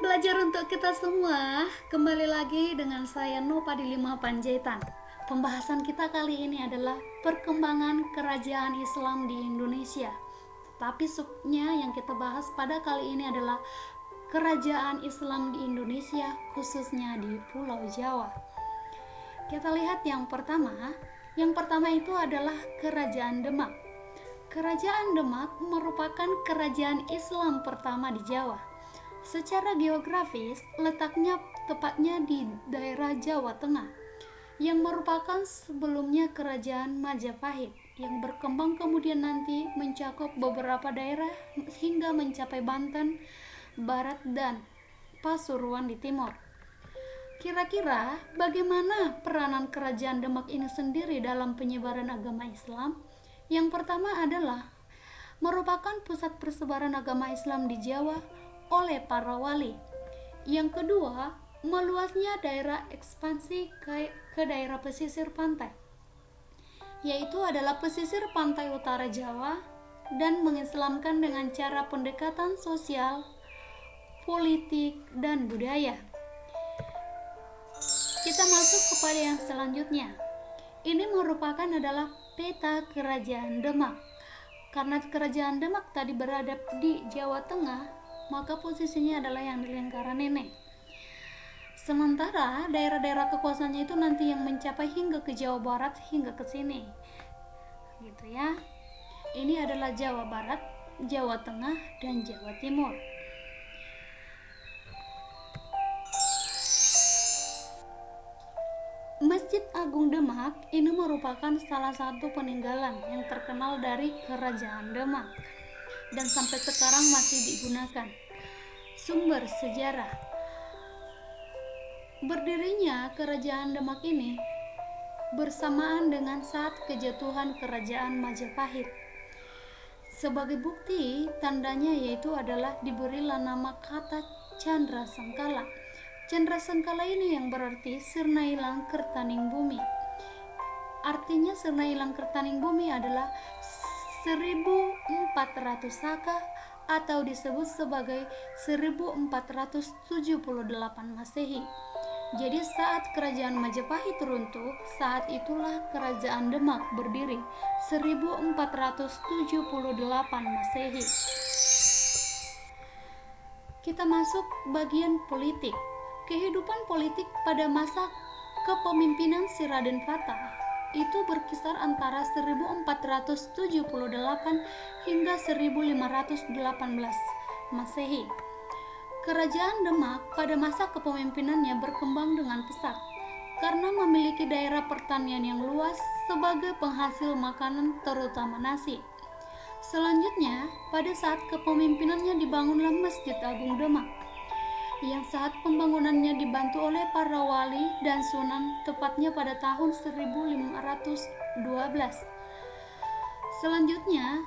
Semangat belajar untuk kita semua. Kembali lagi dengan saya Nova di 5 Panjaitan. Pembahasan kita kali ini adalah perkembangan kerajaan Islam di Indonesia. Tapi subnya yang kita bahas pada kali ini adalah kerajaan Islam di Indonesia, khususnya di Pulau Jawa. Kita lihat yang pertama. Yang pertama itu adalah Kerajaan Demak. Kerajaan Demak merupakan kerajaan Islam pertama di Jawa. Secara geografis, letaknya tepatnya di daerah Jawa Tengah, yang merupakan sebelumnya Kerajaan Majapahit, yang berkembang kemudian nanti mencakup beberapa daerah hingga mencapai Banten, Barat, dan Pasuruan di timur. Kira-kira bagaimana peranan Kerajaan Demak ini sendiri dalam penyebaran agama Islam? Yang pertama adalah merupakan pusat persebaran agama Islam di Jawa oleh para wali. Yang kedua, meluasnya daerah ekspansi ke daerah pesisir pantai, yaitu adalah pesisir pantai utara Jawa, dan mengislamkan dengan cara pendekatan sosial, politik, dan budaya. Kita masuk kepada yang selanjutnya. Ini merupakan adalah peta Kerajaan Demak. Karena Kerajaan Demak tadi berada di Jawa Tengah, maka posisinya adalah yang di lingkaran ini. Sementara daerah-daerah kekuasaannya itu nanti yang mencapai hingga ke Jawa Barat, hingga ke sini. Gitu ya. Ini adalah Jawa Barat, Jawa Tengah, dan Jawa Timur. Masjid Agung Demak ini merupakan salah satu peninggalan yang terkenal dari Kerajaan Demak dan sampai sekarang masih digunakan. Sumber sejarah. Berdirinya Kerajaan Demak ini bersamaan dengan saat kejatuhan Kerajaan Majapahit. Sebagai bukti, tandanya yaitu adalah diberilah nama kata Candra Sengkala. Candra Sengkala ini yang berarti Sirnailang Kertaning Bumi. Artinya Sirnailang Kertaning Bumi adalah 1400 Saka atau disebut sebagai 1478 Masehi. Jadi saat Kerajaan Majapahit runtuh, saat itulah Kerajaan Demak berdiri 1478 Masehi. Kita masuk bagian politik. Kehidupan politik pada masa kepemimpinan si Raden Fatah itu berkisar antara 1478 hingga 1518 Masehi. Kerajaan Demak pada masa kepemimpinannya berkembang dengan pesat karena memiliki daerah pertanian yang luas sebagai penghasil makanan terutama nasi. Selanjutnya, pada saat kepemimpinannya dibangunlah Masjid Agung Demak, yang saat pembangunannya dibantu oleh para wali dan sunan tepatnya pada tahun 1512. Selanjutnya,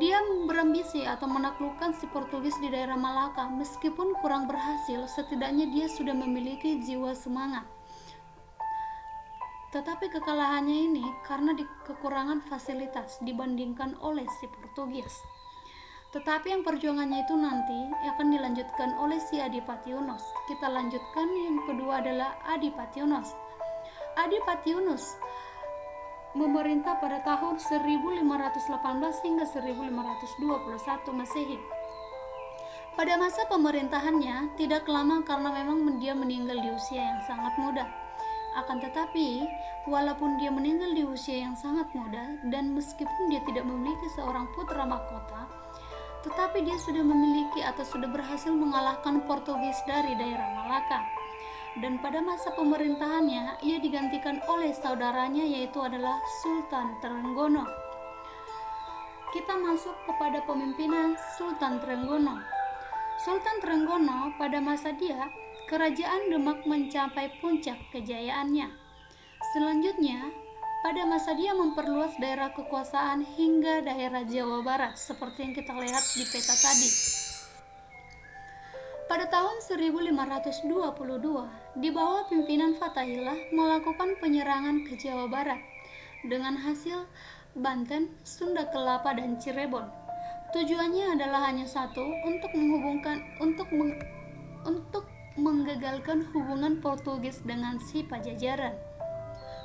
dia berambisi atau menaklukkan si Portugis di daerah Malaka. Meskipun kurang berhasil, setidaknya dia sudah memiliki jiwa semangat. Tetapi kekalahannya ini karena kekurangan fasilitas dibandingkan oleh si Portugis. Tetapi yang perjuangannya itu nanti akan dilanjutkan oleh si Adipati Yunus. Kita lanjutkan, yang kedua adalah Adipati Yunus. Adipati Yunus memerintah pada tahun 1518 hingga 1521 Masehi. Pada masa pemerintahannya tidak lama karena memang dia meninggal di usia yang sangat muda. Akan tetapi, walaupun dia meninggal di usia yang sangat muda dan meskipun dia tidak memiliki seorang putra mahkota, tetapi dia sudah memiliki atau sudah berhasil mengalahkan Portugis dari daerah Malaka. Dan pada masa pemerintahannya, ia digantikan oleh saudaranya yaitu adalah Sultan Trenggono. Kita masuk kepada pemimpinan Sultan Trenggono. Sultan Trenggono pada masa dia, Kerajaan Demak mencapai puncak kejayaannya. Selanjutnya, pada masa dia memperluas daerah kekuasaan hingga daerah Jawa Barat seperti yang kita lihat di peta tadi. Pada tahun 1522, di bawah pimpinan Fatahillah melakukan penyerangan ke Jawa Barat dengan hasil Banten, Sunda Kelapa, dan Cirebon. Tujuannya adalah hanya satu, untuk untuk menggagalkan hubungan Portugis dengan si Pajajaran.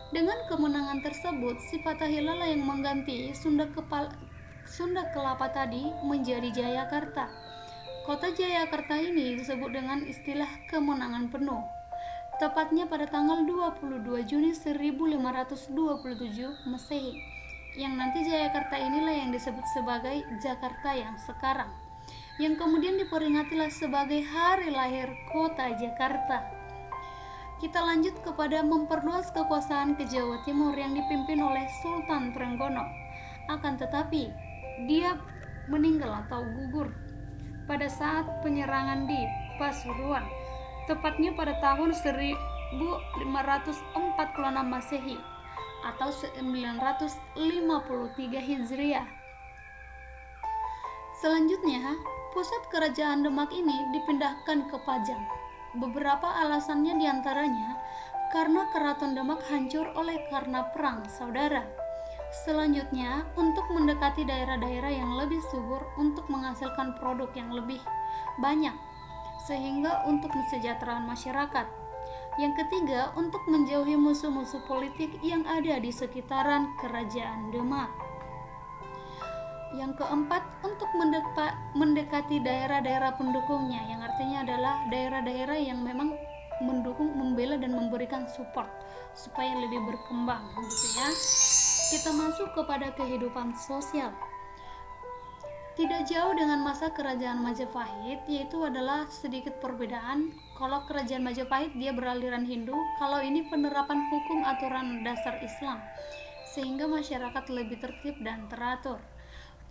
Dengan kemenangan tersebut, si Fathahillah yang mengganti Sunda Kelapa tadi menjadi Jayakarta. Kota Jayakarta ini disebut dengan istilah kemenangan penuh. Tepatnya pada tanggal 22 Juni 1527 Masehi. Yang nanti Jayakarta inilah yang disebut sebagai Jakarta yang sekarang. Yang kemudian diperingatilah sebagai hari lahir kota Jakarta. Kita lanjut kepada memperluas kekuasaan ke Jawa Timur yang dipimpin oleh Sultan Trenggono. Akan tetapi, dia meninggal atau gugur pada saat penyerangan di Pasuruan, tepatnya pada tahun 1546 Masehi atau 953 Hijriah. Selanjutnya, pusat kerajaan Demak ini dipindahkan ke Pajang. Beberapa alasannya diantaranya karena Keraton Demak hancur karena perang saudara. Selanjutnya, untuk mendekati daerah-daerah yang lebih subur untuk menghasilkan produk yang lebih banyak, sehingga untuk kesejahteraan masyarakat. Yang ketiga, untuk menjauhi musuh-musuh politik yang ada di sekitaran kerajaan Demak. Yang keempat, untuk mendekati daerah-daerah pendukungnya, yang artinya adalah daerah-daerah yang memang mendukung, membela dan memberikan support supaya lebih berkembang gitu ya. Kita masuk kepada kehidupan sosial. Tidak jauh dengan masa kerajaan Majapahit, yaitu adalah sedikit perbedaan. Kalau kerajaan Majapahit dia beraliran Hindu, kalau ini penerapan hukum aturan dasar Islam, sehingga masyarakat lebih tertib dan teratur.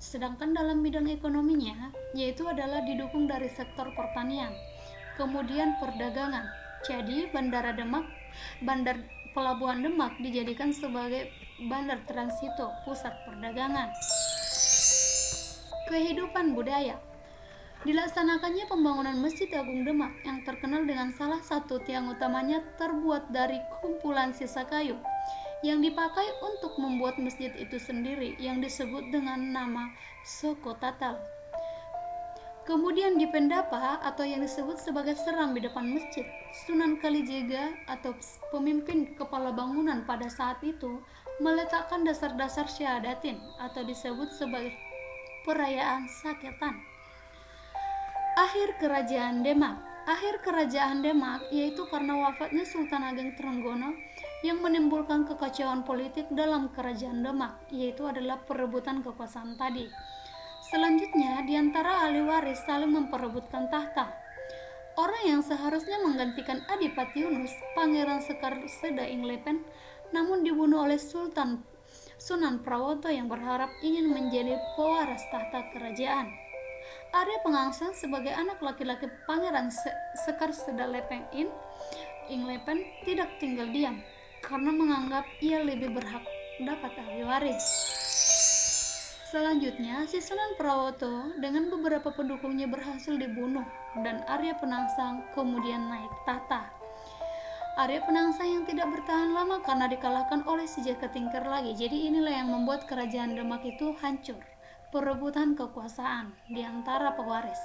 Sedangkan dalam bidang ekonominya, yaitu adalah didukung dari sektor pertanian, kemudian perdagangan. Jadi bandar Pelabuhan Demak dijadikan sebagai bandar transito, pusat perdagangan. Kehidupan budaya. Dilaksanakannya pembangunan Masjid Agung Demak yang terkenal dengan salah satu tiang utamanya terbuat dari kumpulan sisa kayu yang dipakai untuk membuat masjid itu sendiri yang disebut dengan nama Soko Tatal. Kemudian di Pendapa atau yang disebut sebagai seram di depan masjid, Sunan Kalijaga atau pemimpin kepala bangunan pada saat itu meletakkan dasar-dasar syahadatin atau disebut sebagai perayaan saketan. Akhir kerajaan Demak yaitu karena wafatnya Sultan Ageng Trenggono yang menimbulkan kekacauan politik dalam kerajaan Demak, yaitu adalah perebutan kekuasaan tadi. Selanjutnya, di antara ahli waris saling memperebutkan tahta. Orang yang seharusnya menggantikan Adipati Yunus, Pangeran Sekar Seda Inglepen, namun dibunuh oleh Sunan Prawoto yang berharap ingin menjadi pewaris tahta kerajaan. Arya Pengangsang sebagai anak laki-laki Pangeran Sekar Seda Inglepen tidak tinggal diam karena menganggap ia lebih berhak dapat ahli waris. Selanjutnya, si Sunan Prawoto dengan beberapa pendukungnya berhasil dibunuh dan Arya Penangsang kemudian naik tahta. Arya Penangsang yang tidak bertahan lama karena dikalahkan oleh si Jakatingkir lagi. Jadi inilah yang membuat kerajaan Demak itu hancur. Perebutan kekuasaan di antara pewaris.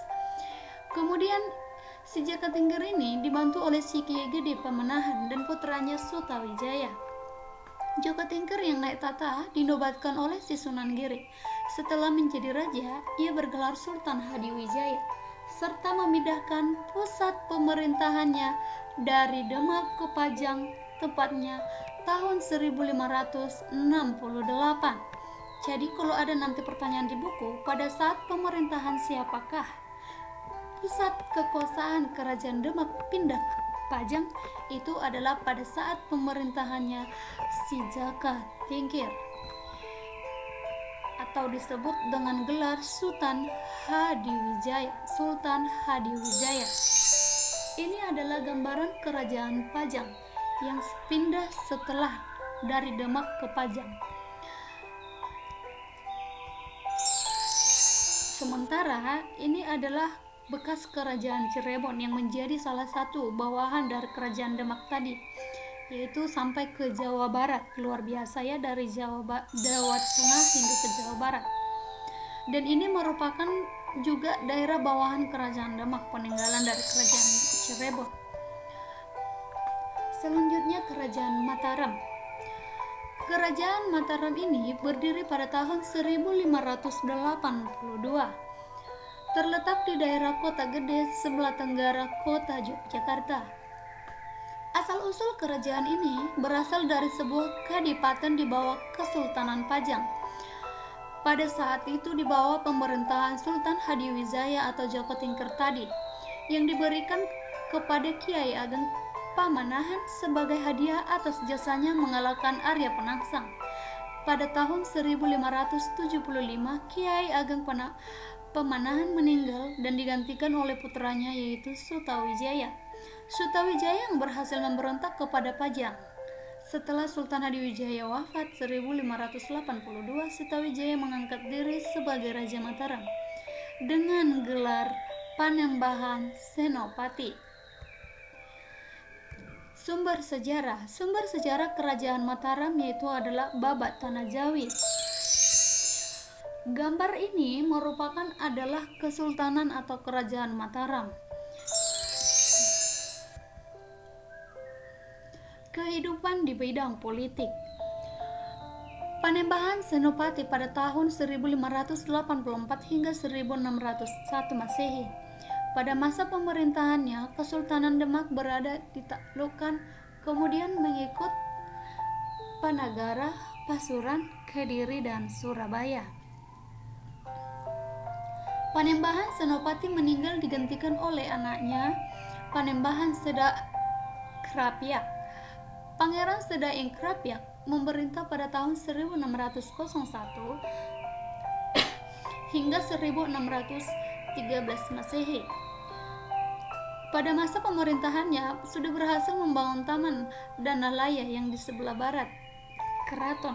Kemudian si Jakatingkir ini dibantu oleh si Kiai Gede Pemenahan dan putranya Sutawijaya. Jakatingkir yang naik tahta dinobatkan oleh si Sunan Giri. Setelah menjadi raja, ia bergelar Sultan Hadiwijaya serta memindahkan pusat pemerintahannya dari Demak ke Pajang, tepatnya tahun 1568. Jadi kalau ada nanti pertanyaan di buku, pada saat pemerintahan siapakah pusat kekuasaan kerajaan Demak pindah ke Pajang, itu adalah pada saat pemerintahannya si Jakatingkir atau disebut dengan gelar Sultan Hadiwijaya. Ini adalah gambaran kerajaan Pajang yang pindah setelah dari Demak ke Pajang. Sementara ini adalah bekas kerajaan Cirebon yang menjadi salah satu bawahan dari kerajaan Demak tadi, yaitu sampai ke Jawa Barat. Luar biasa ya, dari Jawa Tengah hingga ke Jawa Barat. Dan ini merupakan juga daerah bawahan kerajaan Demak, peninggalan dari kerajaan Cirebon. Selanjutnya Kerajaan Mataram. Kerajaan Mataram ini berdiri pada tahun 1582. Terletak di daerah Kota Gede sebelah tenggara kota Yogyakarta. Asal-usul kerajaan ini berasal dari sebuah kadipaten di bawah Kesultanan Pajang. Pada saat itu di bawah pemerintahan Sultan Hadiwijaya atau Joko Tingkertadi yang diberikan kepada Kiai Ageng Pamanahan sebagai hadiah atas jasanya mengalahkan Arya Penangsang. Pada tahun 1575 Kiai Ageng Pamanahan meninggal dan digantikan oleh putranya yaitu Sutawijaya. Sutawijaya yang berhasil memberontak kepada Pajang. Setelah Sultan Hadiwijaya wafat 1582, Sutawijaya mengangkat diri sebagai Raja Mataram dengan gelar Panembahan Senopati. Sumber sejarah Kerajaan Mataram yaitu adalah Babat Tanah Jawi. Gambar ini merupakan adalah Kesultanan atau Kerajaan Mataram. Kehidupan di bidang politik. Panembahan Senopati pada tahun 1584 hingga 1601 Masehi. Pada masa pemerintahannya, Kesultanan Demak berada ditaklukkan, kemudian mengikut Panagara, Pasuruan, Kediri, dan Surabaya. Panembahan Senopati meninggal digantikan oleh anaknya, Panembahan Seda Krapyak. Pangeran Seda Ing Krapyak memerintah pada tahun 1601 hingga 1613 Masehi. Pada masa pemerintahannya sudah berhasil membangun taman Danalaya yang di sebelah barat keraton.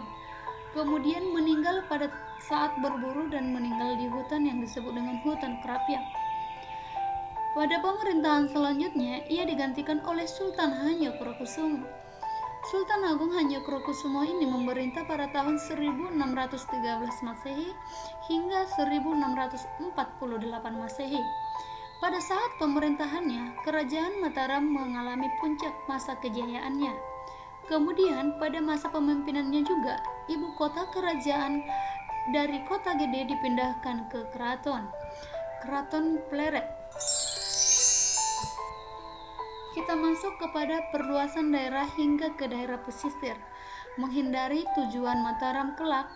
Kemudian meninggal pada saat berburu dan meninggal di hutan yang disebut dengan hutan Krapyak. Pada pemerintahan selanjutnya ia digantikan oleh Sultan Hanyokrokusumo. Sultan Agung Hanyokrokusumo ini memerintah pada tahun 1613 Masehi hingga 1648 Masehi. Pada saat pemerintahannya, Kerajaan Mataram mengalami puncak masa kejayaannya. Kemudian pada masa pemimpinannya juga, ibu kota kerajaan dari Kota Gede dipindahkan ke Keraton Pleret. Kita masuk kepada perluasan daerah hingga ke daerah pesisir, menghindari tujuan Mataram kelak,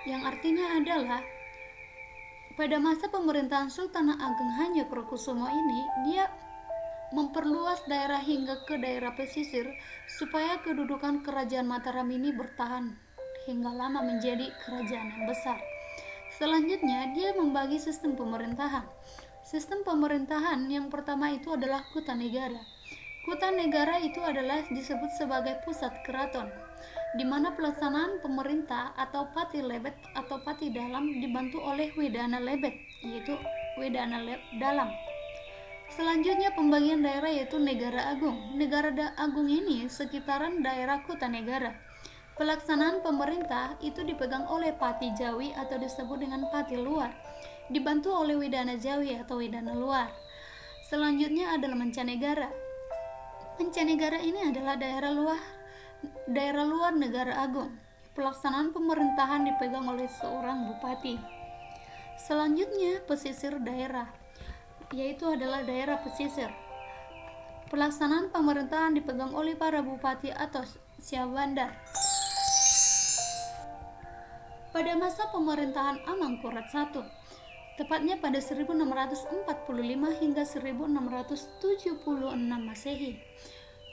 yang artinya adalah pada masa pemerintahan Sultan Ageng Hanyokrokusumo ini, dia memperluas daerah hingga ke daerah pesisir supaya kedudukan Kerajaan Mataram ini bertahan hingga lama menjadi kerajaan yang besar. Selanjutnya, dia membagi sistem pemerintahan. Sistem pemerintahan yang pertama itu adalah Kutanegara. Kutanegara itu adalah disebut sebagai pusat keraton, di mana pelaksanaan pemerintah atau Pati Lebet atau Pati Dalam dibantu oleh Wedana Lebet, yaitu Wedana Dalam. Selanjutnya pembagian daerah yaitu Negara Agung. Negara Agung ini sekitaran daerah Kutanegara. Pelaksanaan pemerintah itu dipegang oleh Pati Jawi atau disebut dengan Pati Luar, dibantu oleh Wedana Jawi atau Wedana Luar. Selanjutnya adalah Mancanegara. Mancanegara ini adalah daerah luar Negara Agung. Pelaksanaan pemerintahan dipegang oleh seorang bupati. Selanjutnya pesisir daerah, yaitu adalah daerah pesisir. Pelaksanaan pemerintahan dipegang oleh para bupati atau syahbandar. Pada masa pemerintahan Amangkurat I, tepatnya pada 1645 hingga 1676 Masehi,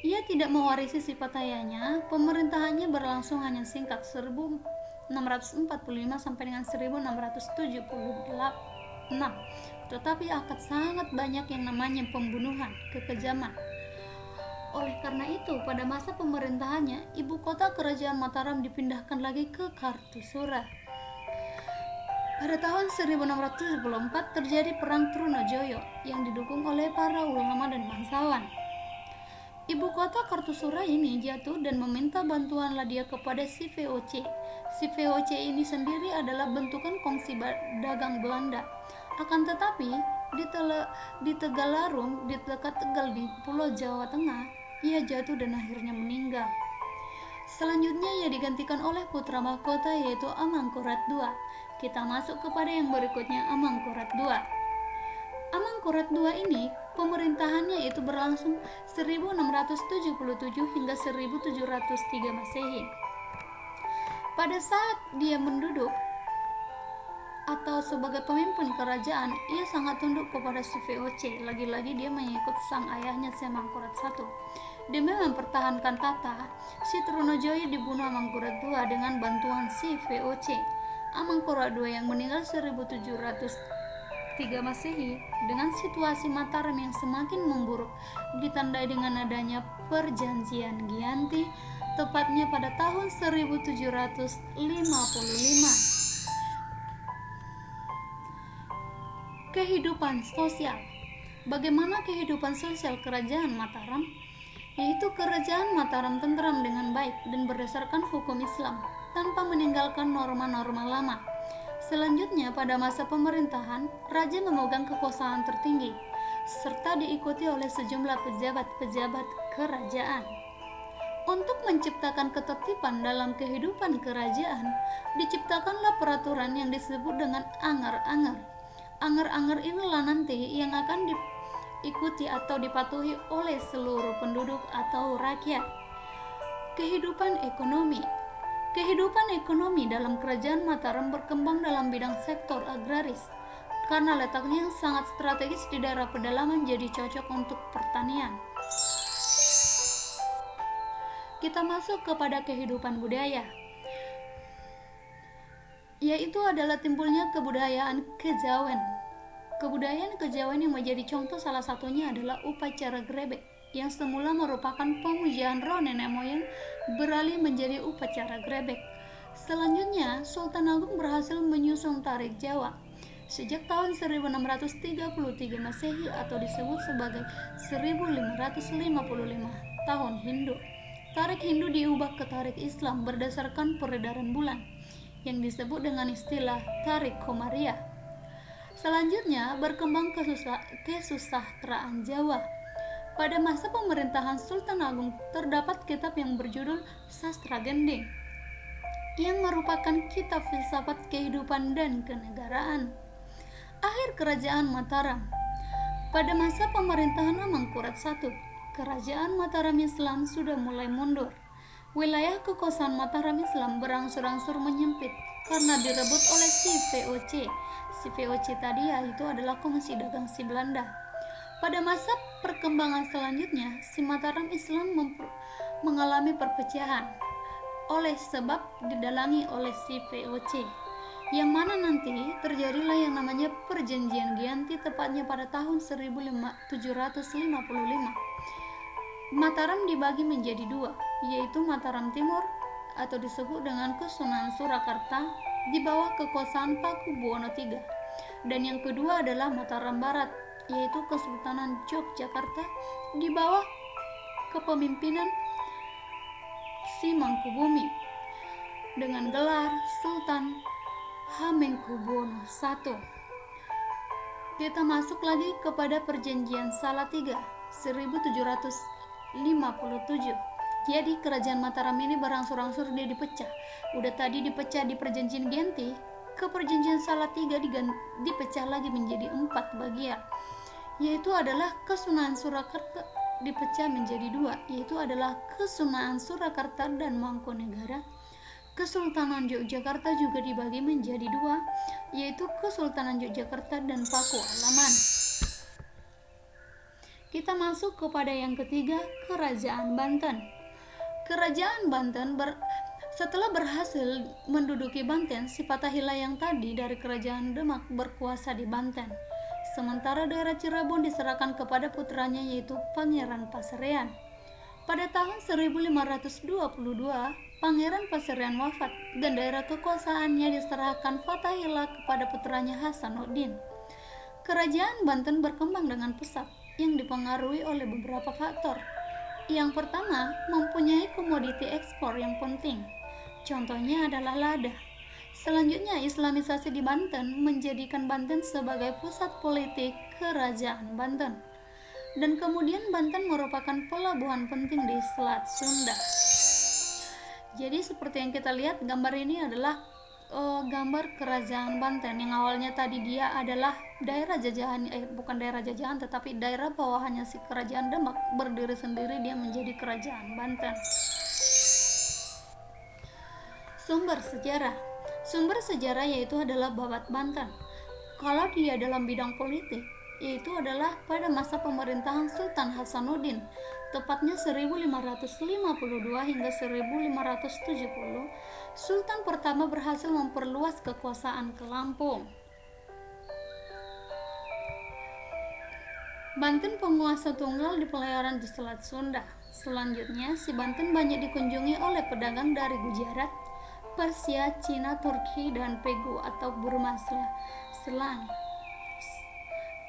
ia tidak mewarisi sifat ayahnya. Pemerintahannya berlangsung hanya singkat 1645 sampai dengan 1676, tetapi akan sangat banyak yang namanya pembunuhan, kekejaman. Oleh karena itu, pada masa pemerintahannya, ibu kota Kerajaan Mataram dipindahkan lagi ke Kartusura. Pada tahun 1674 terjadi Perang Trunojoyo yang didukung oleh para ulama dan bangsawan. Ibu kota Kartusura ini jatuh dan meminta bantuan Ladia kepada si VOC. Si VOC ini sendiri adalah bentukan kongsi dagang Belanda. Akan tetapi, di Tegalarung, di dekat Tegal di Pulau Jawa Tengah, ia jatuh dan akhirnya meninggal. Selanjutnya ia digantikan oleh putra mahkota yaitu Amangkurat II. Kita masuk kepada yang berikutnya, Amangkurat II. Amangkurat II ini pemerintahannya itu berlangsung 1677 hingga 1703 Masehi. Pada saat dia menduduк atau sebagai pemimpin kerajaan, ia sangat tunduk kepada si VOC. Lagi-lagi dia mengikut sang ayahnya si Amangkurat I. Demi mempertahankan tata, si Trunojoyo dibunuh Amangkurat II dengan bantuan si VOC. Amangkurat II yang meninggal 1703 Masehi dengan situasi Mataram yang semakin memburuk ditandai dengan adanya perjanjian Giyanti tepatnya pada tahun 1755. Kehidupan sosial. Bagaimana kehidupan sosial kerajaan Mataram? Yaitu kerajaan Mataram tentram dengan baik dan berdasarkan hukum Islam tanpa meninggalkan norma-norma lama. Selanjutnya, pada masa pemerintahan, raja memegang kekuasaan tertinggi serta diikuti oleh sejumlah pejabat-pejabat kerajaan. Untuk menciptakan ketertiban dalam kehidupan kerajaan, diciptakanlah peraturan yang disebut dengan angar-angar. Angar-angar inilah nanti yang akan diikuti atau dipatuhi oleh seluruh penduduk atau rakyat. Kehidupan ekonomi. Kehidupan ekonomi dalam kerajaan Mataram berkembang dalam bidang sektor agraris. Karena letaknya yang sangat strategis di daerah pedalaman jadi cocok untuk pertanian. Kita masuk kepada kehidupan budaya, yaitu adalah timbulnya kebudayaan kejawen. Kebudayaan kejawen yang menjadi contoh salah satunya adalah upacara grebek yang semula merupakan pemujaan roh nenek moyang beralih menjadi upacara grebek. Selanjutnya, Sultan Agung berhasil menyusun tarik Jawa sejak tahun 1633 Masehi atau disebut sebagai 1555 tahun Hindu. Tarik Hindu diubah ke tarik Islam berdasarkan peredaran bulan yang disebut dengan istilah tarik Komariah. Selanjutnya berkembang kesusastraan Jawa. Pada masa pemerintahan Sultan Agung terdapat kitab yang berjudul Sastra Gending yang merupakan kitab filsafat kehidupan dan kenegaraan. Akhir kerajaan Mataram. Pada masa pemerintahan Amangkurat I, kerajaan Mataram Islam sudah mulai mundur. Wilayah kekuasaan Mataram Islam berangsur-angsur menyempit karena direbut oleh si VOC. Si VOC tadi yaitu adalah Komisi Dagang si Belanda. Pada masa perkembangan selanjutnya, si Mataram Islam mengalami perpecahan oleh sebab didalangi oleh si VOC, yang mana nanti terjadilah yang namanya perjanjian Giyanti tepatnya pada tahun 1755. Mataram dibagi menjadi dua, yaitu Mataram Timur atau disebut dengan Kesunanan Surakarta di bawah kekuasaan Pakubuwono III, dan yang kedua adalah Mataram Barat, yaitu Kesultanan Yogyakarta di bawah kepemimpinan si Mangkubumi dengan gelar Sultan Hamengkubuwono I. Kita masuk lagi kepada perjanjian Salatiga 1757. Jadi kerajaan Mataram ini berangsur-angsur dia dipecah. Udah tadi dipecah di perjanjian Giyanti, ke perjanjian Salatiga dipecah lagi menjadi 4 bagian, yaitu adalah Kesunanan Surakarta dipecah menjadi 2, yaitu adalah Kesunanan Surakarta dan Mangkunegara. Kesultanan Yogyakarta juga dibagi menjadi 2, yaitu Kesultanan Yogyakarta dan Paku Alaman. Kita masuk kepada yang ketiga, Kerajaan Banten. Kerajaan Banten setelah berhasil menduduki Banten, si Fatahillah yang tadi dari Kerajaan Demak berkuasa di Banten. Sementara daerah Cirebon diserahkan kepada putranya yaitu Pangeran Paserean. Pada tahun 1522, Pangeran Paserean wafat dan daerah kekuasaannya diserahkan Fatahillah kepada putranya Hasanuddin. Kerajaan Banten berkembang dengan pesat yang dipengaruhi oleh beberapa faktor. Yang pertama, mempunyai komoditi ekspor yang penting. Contohnya adalah lada. Selanjutnya, Islamisasi di Banten menjadikan Banten sebagai pusat politik Kerajaan Banten. Dan kemudian Banten merupakan pelabuhan penting di Selat Sunda. Jadi seperti yang kita lihat, gambar ini adalah gambar Kerajaan Banten yang awalnya tadi dia adalah daerah jajahan, bukan daerah jajahan tetapi daerah bawahannya si Kerajaan Demak, berdiri sendiri dia menjadi Kerajaan Banten. Sumber sejarah yaitu adalah Babat Banten. Kalau dia dalam bidang politik, yaitu adalah pada masa pemerintahan Sultan Hasanuddin, tepatnya 1552 hingga 1570, Sultan pertama berhasil memperluas kekuasaan ke Lampung. Banten penguasa tunggal di pelayaran di Selat Sunda. Selanjutnya, si Banten banyak dikunjungi oleh pedagang dari Gujarat, Persia, Cina, Turki, dan Pegu atau Burma, Selang,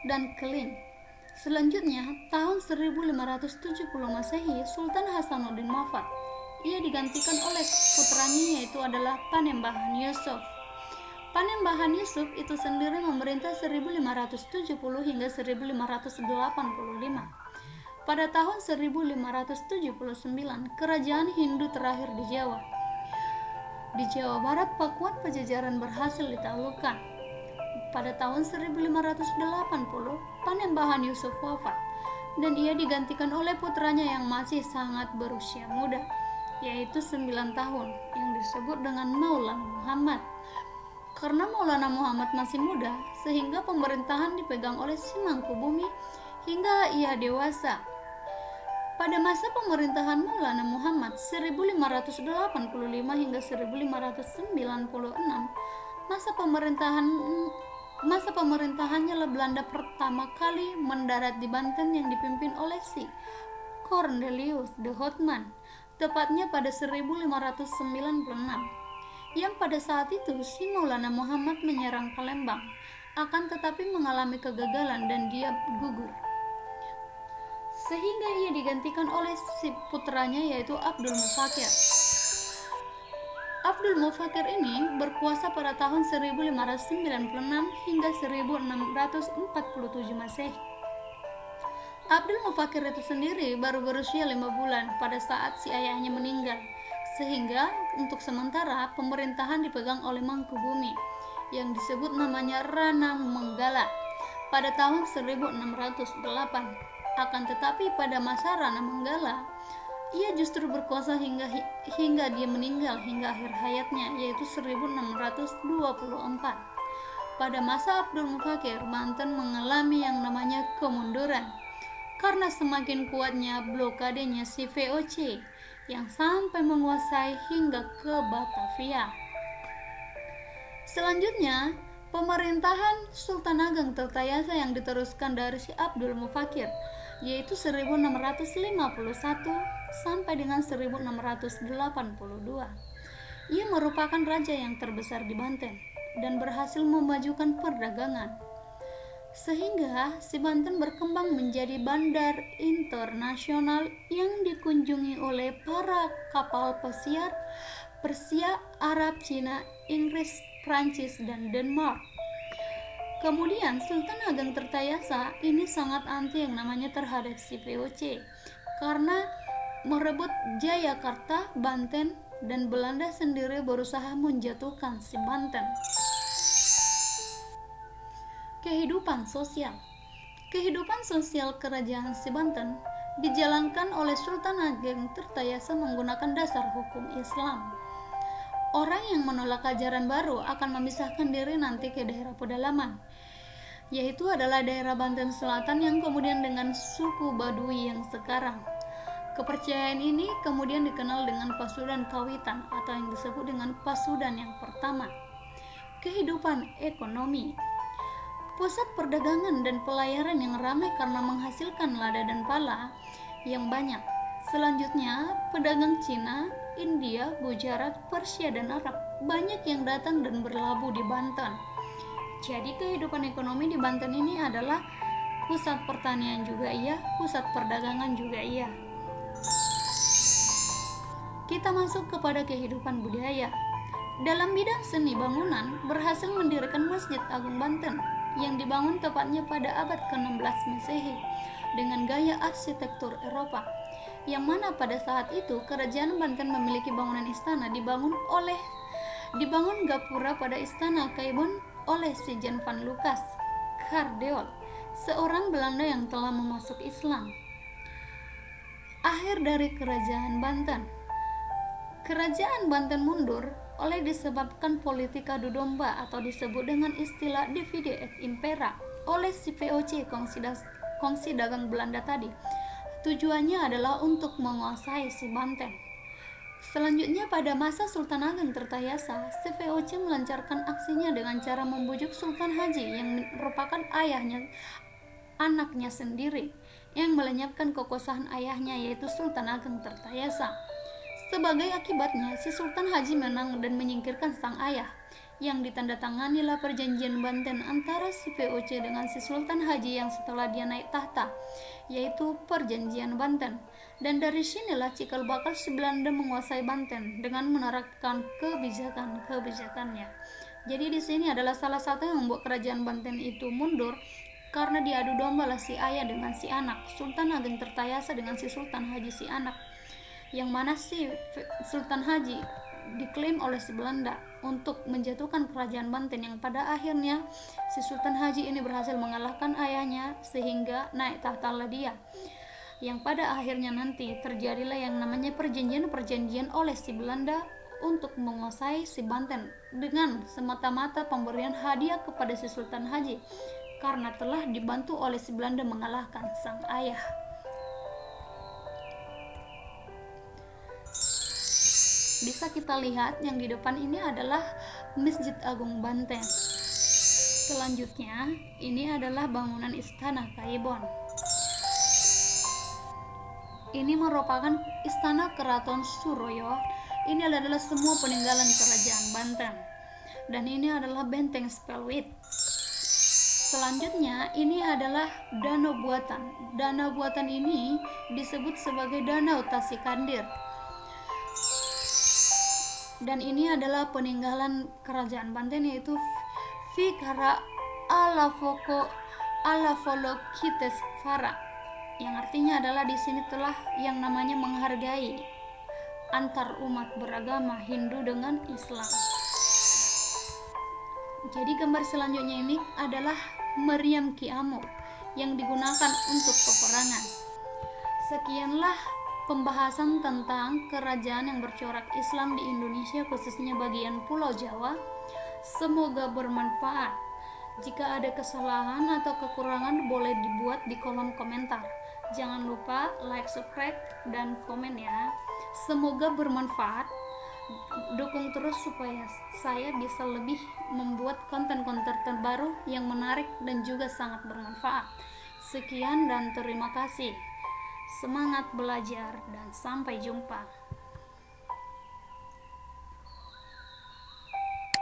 dan Keling. Selanjutnya, tahun 1570 Masehi, Sultan Hasanuddin wafat. Ia digantikan oleh putranya yaitu adalah Panembahan Yusuf. Panembahan Yusuf itu sendiri memerintah 1570 hingga 1585. Pada tahun 1579, kerajaan Hindu terakhir di Jawa. Di Jawa Barat, Pakuan Pajajaran berhasil ditaklukkan. Pada tahun 1580, Panembahan Yusuf wafat dan ia digantikan oleh putranya yang masih sangat berusia muda, yaitu 9 tahun, yang disebut dengan Maulana Muhammad. Karena Maulana Muhammad masih muda, sehingga pemerintahan dipegang oleh si Mangkubumi hingga ia dewasa. Pada masa pemerintahan Maulana Muhammad 1585 hingga 1596, masa pemerintahannya Belanda pertama kali mendarat di Banten yang dipimpin oleh si Cornelius de Houtman, tepatnya pada 1596. Yang pada saat itu si Maulana Muhammad menyerang Palembang, akan tetapi mengalami kegagalan dan dia gugur, sehingga ia digantikan oleh si putranya yaitu Abdul Mufakir. Abdul Mufakir ini berkuasa pada tahun 1596 hingga 1647 Masehi. Abdul Mufakir itu sendiri baru berusia 5 bulan pada saat si ayahnya meninggal, sehingga untuk sementara pemerintahan dipegang oleh Mangkubumi yang disebut namanya Rana Menggala pada tahun 1608. Akan tetapi pada masa Rana Menggala, ia justru berkuasa hingga dia meninggal hingga akhir hayatnya, yaitu 1624. Pada masa Abdul Mufakir, Banten mengalami yang namanya kemunduran karena semakin kuatnya blokadenya si VOC yang sampai menguasai hingga ke Batavia. Selanjutnya, pemerintahan Sultan Ageng Tirtayasa yang diteruskan dari si Abdul Mufakir, yaitu 1651 sampai dengan 1682. Ia merupakan raja yang terbesar di Banten dan berhasil memajukan perdagangan, sehingga si Banten berkembang menjadi bandar internasional yang dikunjungi oleh para kapal pesiar Persia, Arab, Cina, Inggris, Prancis, dan Denmark. Kemudian Sultan Ageng Tirtayasa ini sangat anti yang namanya terhadap si VOC karena merebut Jayakarta, Banten, dan Belanda sendiri berusaha menjatuhkan si Banten. Kehidupan sosial kerajaan si Banten dijalankan oleh Sultan Ageng Tirtayasa menggunakan dasar hukum Islam. Orang yang menolak ajaran baru akan memisahkan diri nanti ke daerah pedalaman, yaitu adalah daerah Banten Selatan yang kemudian dengan suku Baduy yang sekarang. Kepercayaan ini kemudian dikenal dengan Pasudan Kawitan atau yang disebut dengan Pasudan yang pertama. Kehidupan ekonomi, pusat perdagangan dan pelayaran yang ramai karena menghasilkan lada dan pala yang banyak. Selanjutnya, pedagang Cina, India, Gujarat, Persia, dan Arab banyak yang datang dan berlabuh di Banten. Jadi kehidupan ekonomi di Banten ini adalah pusat pertanian juga iya, pusat perdagangan juga iya. Kita masuk kepada kehidupan budaya. Dalam bidang seni bangunan, berhasil mendirikan Masjid Agung Banten yang dibangun tepatnya pada abad ke-16 Masehi dengan gaya arsitektur Eropa, yang mana pada saat itu Kerajaan Banten memiliki bangunan istana dibangun gapura pada Istana Kaibon oleh si Jan van Lucas Cardeol, seorang Belanda yang telah memasuk Islam. Akhir dari Kerajaan Banten. Kerajaan Banten mundur oleh disebabkan politika adu domba atau disebut dengan istilah divide et impera oleh si VOC kongsi dagang Belanda tadi. Tujuannya adalah untuk menguasai si Banten. Selanjutnya pada masa Sultan Ageng Tirtayasa, si VOC melancarkan aksinya dengan cara membujuk Sultan Haji yang merupakan anaknya sendiri yang melenyapkan kekuasaan ayahnya, yaitu Sultan Ageng Tirtayasa. Sebagai akibatnya, si Sultan Haji menang dan menyingkirkan sang ayah, yang ditandatanganilah perjanjian Banten antara si VOC dengan si Sultan Haji yang setelah dia naik tahta, yaitu perjanjian Banten. Dan dari sinilah cikal bakal si Belanda menguasai Banten dengan menerapkan kebijakannya. Jadi di sini adalah salah satu yang membuat kerajaan Banten itu mundur, karena diadu domba lah si ayah dengan si anak, Sultan Ageng Tirtayasa dengan si Sultan Haji si anak, yang mana si Sultan Haji diklaim oleh si Belanda untuk menjatuhkan kerajaan Banten, yang pada akhirnya si Sultan Haji ini berhasil mengalahkan ayahnya sehingga naik tahtalah dia, yang pada akhirnya nanti terjadilah yang namanya perjanjian oleh si Belanda untuk menguasai si Banten dengan semata-mata pemberian hadiah kepada si Sultan Haji karena telah dibantu oleh si Belanda mengalahkan sang ayah. Bisa kita lihat yang di depan ini adalah Masjid Agung Banten. Selanjutnya, ini adalah bangunan Istana Kaibon. Ini merupakan istana Keraton Suroyo. Ini adalah semua peninggalan kerajaan Banten. Dan ini adalah benteng Spelwit. Selanjutnya, ini adalah danau buatan. Danau buatan ini disebut sebagai Danau Tasikandir. Dan ini adalah peninggalan kerajaan Banten, yaitu Fikara Alafolokitesvara, yang artinya adalah di sini telah yang namanya menghargai antar umat beragama Hindu dengan Islam. Jadi gambar selanjutnya ini adalah meriam Ki Amuk yang digunakan untuk peperangan. Sekianlah pembahasan tentang kerajaan yang bercorak Islam di Indonesia, khususnya bagian Pulau Jawa. Semoga bermanfaat. Jika ada kesalahan atau kekurangan boleh dibuat di kolom komentar. Jangan lupa like, subscribe, dan komen ya. Semoga bermanfaat. Dukung terus supaya saya bisa lebih membuat konten-konten terbaru yang menarik dan juga sangat bermanfaat. Sekian dan terima kasih. Semangat belajar dan sampai jumpa.